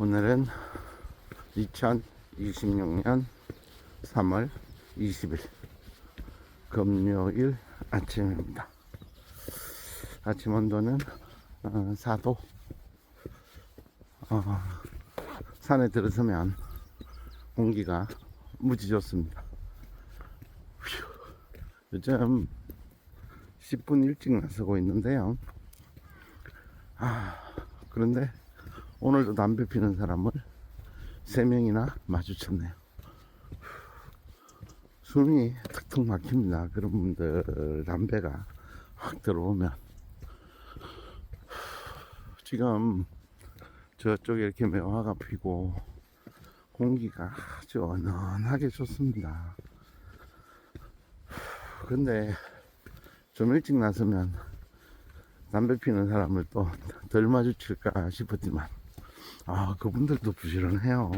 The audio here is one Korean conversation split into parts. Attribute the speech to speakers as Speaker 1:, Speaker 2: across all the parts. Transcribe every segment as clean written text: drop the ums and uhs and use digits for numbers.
Speaker 1: 오늘은 2026년 3월 20일 금요일 아침입니다. 아침 온도는 4도. 산에 들어서면 공기가 무지 좋습니다. 요즘 10분 일찍 나서고 있는데요. 그런데 오늘도 담배 피는 사람을 3명이나 마주쳤네요. 숨이 턱턱 막힙니다. 그런 분들 담배가 확 들어오면. 지금 저쪽에 이렇게 매화가 피고 공기가 아주 은은하게 좋습니다. 근데 좀 일찍 나서면 담배 피는 사람을 또 덜 마주칠까 싶었지만 그분들도 부지런해요.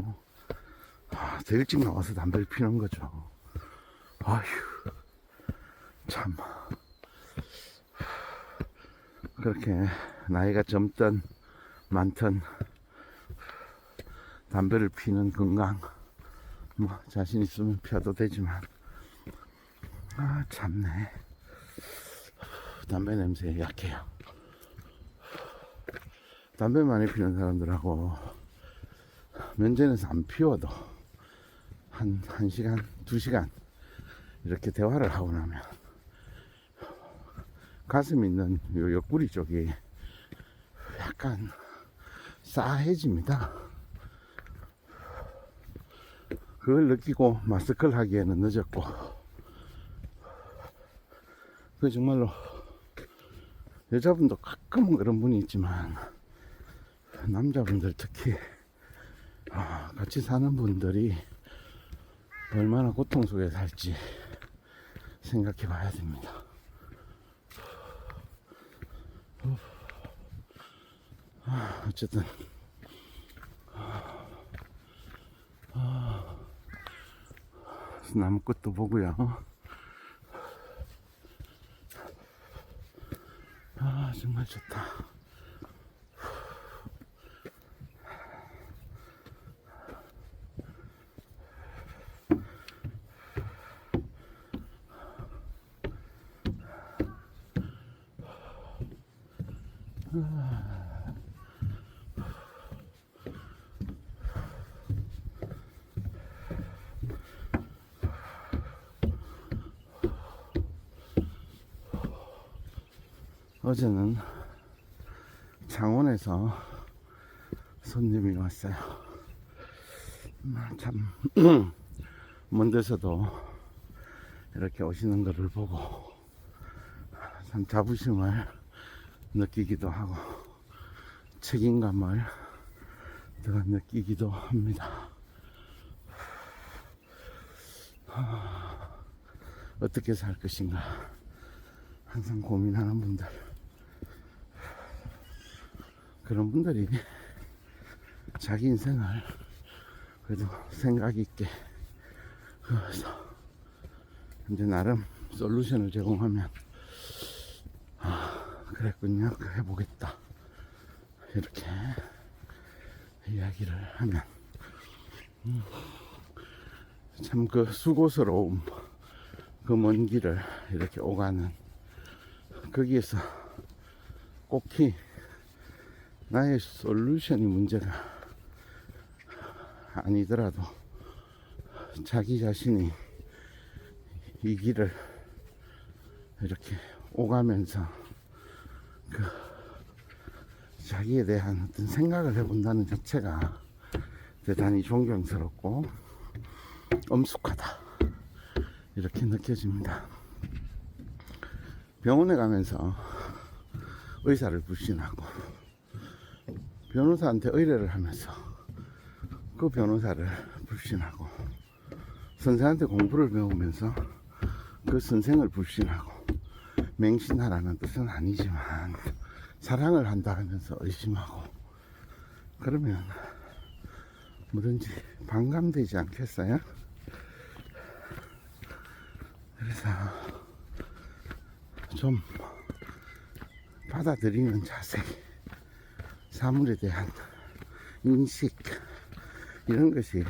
Speaker 1: 더 일찍 나와서 담배를 피는 거죠. 아휴, 참. 그렇게 나이가 젊든 많든 담배를 피는 건강, 자신 있으면 피워도 되지만, 참네. 담배 냄새에 약해요. 담배 많이 피는 사람들하고 면전에서 안 피워도 한 1시간, 2시간 이렇게 대화를 하고 나면 가슴 있는 요 옆구리 쪽이 약간 싸해집니다. 그걸 느끼고 마스크를 하기에는 늦었고, 그 정말로 여자분도 가끔은 그런 분이 있지만 남자분들 특히 같이 사는 분들이 얼마나 고통 속에 살지 생각해 봐야 됩니다. 어쨌든 나무꽃도 보고요. 정말 좋다. 어제는 창원에서 손님이 왔어요. 참 먼 데서도 이렇게 오시는 것을 보고 참 자부심을 느끼기도 하고 책임감을 더 느끼기도 합니다. 어떻게 살 것인가 항상 고민하는 분들, 그런 분들이 자기 인생을 그래도 생각 있게 그래서 이제 나름 솔루션을 제공하면 그랬군요, 해보겠다 이렇게 이야기를 하면 참 그 수고스러움, 그 먼 길을 이렇게 오가는 거기에서 꼭히 나의 솔루션이 문제가 아니더라도 자기 자신이 이 길을 이렇게 오가면서 그 자기에 대한 어떤 생각을 해본다는 자체가 대단히 존경스럽고 엄숙하다 이렇게 느껴집니다. 병원에 가면서 의사를 불신하고 변호사한테 의뢰를 하면서 그 변호사를 불신하고 선생한테 공부를 배우면서 그 선생을 불신하고, 맹신하라는 뜻은 아니지만 사랑을 한다 하면서 의심하고, 그러면 뭐든지 반감되지 않겠어요? 그래서 좀 받아들이는 자세, 사물에 대한 인식 이런 것이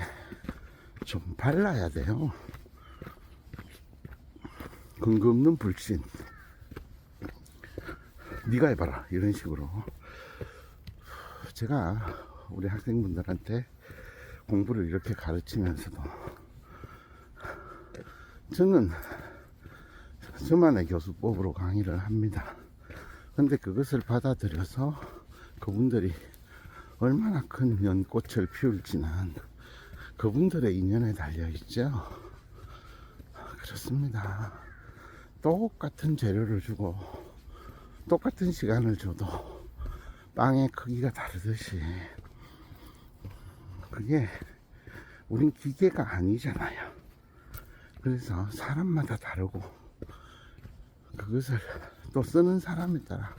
Speaker 1: 좀 발라야 돼요. 근거 없는 불신, 네가 해봐라 이런 식으로. 제가 우리 학생분들한테 공부를 이렇게 가르치면서도 저는 저만의 교수법으로 강의를 합니다. 근데 그것을 받아들여서 그분들이 얼마나 큰 연꽃을 피울지는 그분들의 인연에 달려있죠. 그렇습니다. 똑같은 재료를 주고 똑같은 시간을 줘도 빵의 크기가 다르듯이 그게 우린 기계가 아니잖아요. 그래서 사람마다 다르고 그것을 또 쓰는 사람에 따라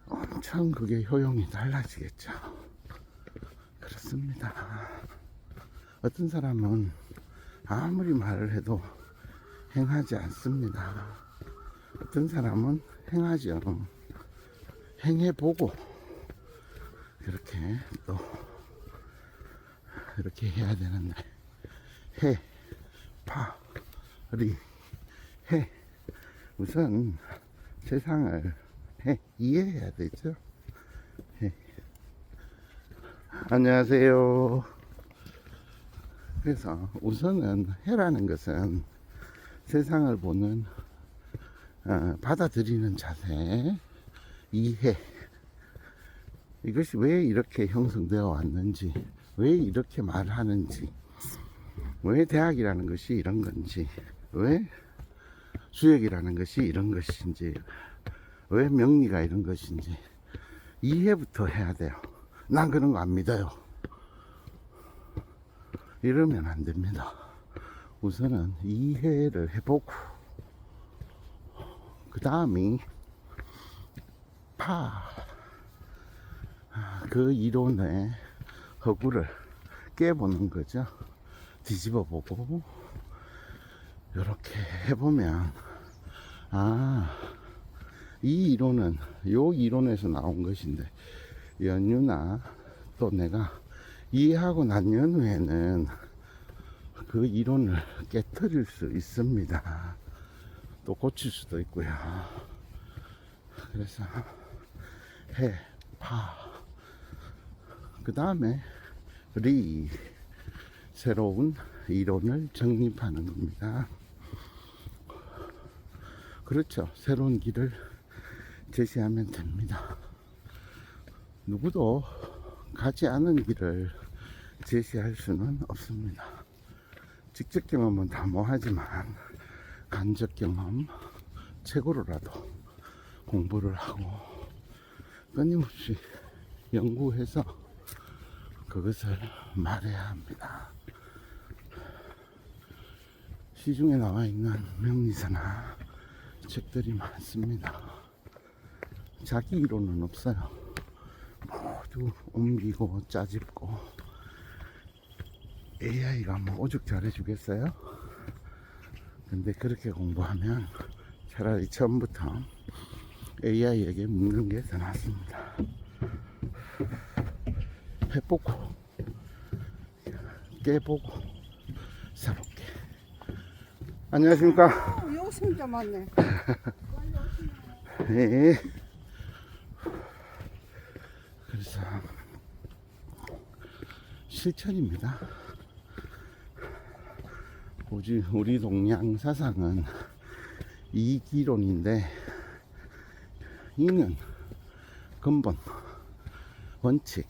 Speaker 1: 엄청 그게 효용이 달라지겠죠. 그렇습니다. 어떤 사람은 아무리 말을 해도 행하지 않습니다. 어떤 사람은 행하죠. 행해보고 그렇게 또 이렇게 해야 되는데 해, 파, 리, 해. 우선 세상을 이해해야 되죠. 해. 안녕하세요. 그래서 우선은 해라는 것은 세상을 보는 받아들이는 자세, 이해, 이것이 왜 이렇게 형성되어 왔는지, 왜 이렇게 말하는지, 왜 대학이라는 것이 이런 건지, 왜 수역이라는 것이 이런 것인지, 왜 명리가 이런 것인지 이해부터 해야 돼요. 난 그런 거 안 믿어요 이러면 안 됩니다. 우선은 이해를 해보고 그 다음이 그 이론의 허구를 깨보는 거죠. 뒤집어 보고 이렇게 해보면 이 이론은 요 이론에서 나온 것인데 연유나 또 내가 이해하고 난 연후에는 그 이론을 깨트릴 수 있습니다. 또 고칠 수도 있고요. 그래서 해, 파, 그 다음에 리, 새로운 이론을 정립하는 겁니다. 그렇죠. 새로운 길을 제시하면 됩니다. 누구도 가지 않은 길을 제시할 수는 없습니다. 직접 경험은 다 뭐하지만 간접 경험 책으로라도 공부를 하고 끊임없이 연구해서 그것을 말해야 합니다. 시중에 나와 있는 명리서나 책들이 많습니다. 자기 이론은 없어요. 모두 옮기고 짜집고. AI가 뭐 오죽 잘해주겠어요? 근데 그렇게 공부하면 차라리 처음부터 AI에게 묻는 게 더 낫습니다. 해보고 깨보고 새롭게. 안녕하십니까?
Speaker 2: 여기 진짜 많네.
Speaker 1: 네. 그래서 실천입니다. 우리 동양 사상은 이기론인데 이는 근본, 원칙,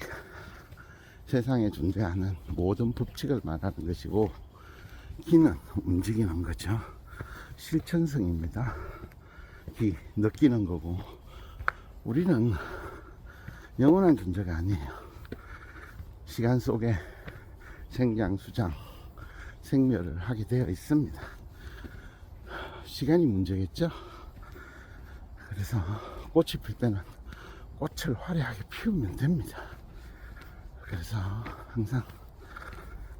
Speaker 1: 세상에 존재하는 모든 법칙을 말하는 것이고 기는 움직이는 거죠. 실천성입니다. 기, 느끼는 거고 우리는 영원한 존재가 아니에요. 시간 속에 생장수장 생멸을 하게 되어 있습니다. 시간이 문제겠죠. 그래서 꽃이 필 때는 꽃을 화려하게 피우면 됩니다. 그래서 항상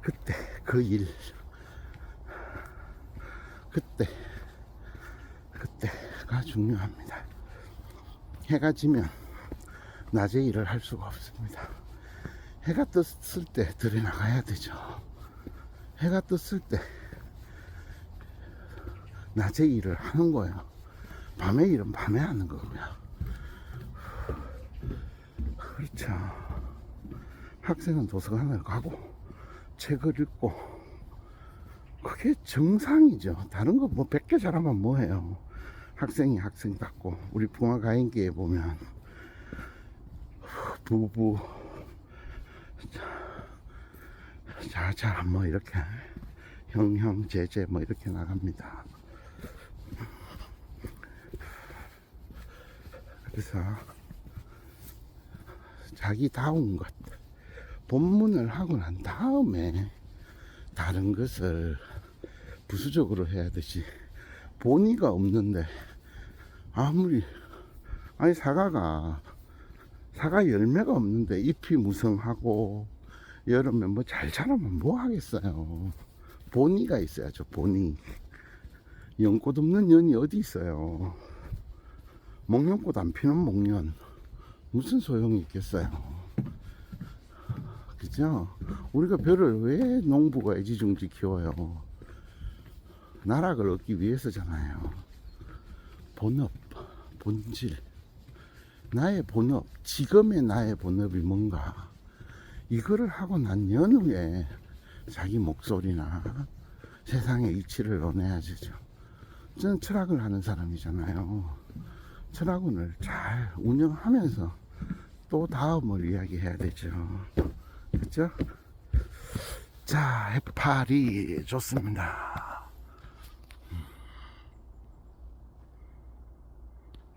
Speaker 1: 그때 그 일, 그때가 중요합니다. 해가 지면 낮에 일을 할 수가 없습니다. 해가 떴을 때 들에 나가야 되죠. 해가 떴을 때 낮에 일을 하는 거예요. 밤에 일은 밤에 하는 거고요. 그렇죠. 학생은 도서관을 가고 책을 읽고 그게 정상이죠. 다른 거 뭐 100개 잘하면 뭐해요. 학생이 학생답고 우리 붕어가인기에 보면 부부 자자 뭐 이렇게 형형 제제 뭐 이렇게 나갑니다. 그래서 자기다운 것 본문을 하고 난 다음에 다른 것을 부수적으로 해야 되지. 본의가 없는데 아무리 아니 사과 열매가 없는데 잎이 무성하고 여름에 뭐 잘 자라면 뭐 하겠어요. 본의가 있어야죠. 본의. 연꽃 없는 연이 어디 있어요. 목련꽃 안 피는 목련 무슨 소용이 있겠어요. 그죠? 우리가 벼를 왜 농부가 애지중지 키워요? 나락을 얻기 위해서잖아요. 본업, 본질. 나의 본업, 지금의 나의 본업이 뭔가. 이거를 하고 난 연후에 자기 목소리나 세상의 이치를 논해야죠. 저는 철학을 하는 사람이잖아요. 철학원을 잘 운영하면서 또 다음을 이야기해야 되죠. 그죠? 자, 해파리 좋습니다.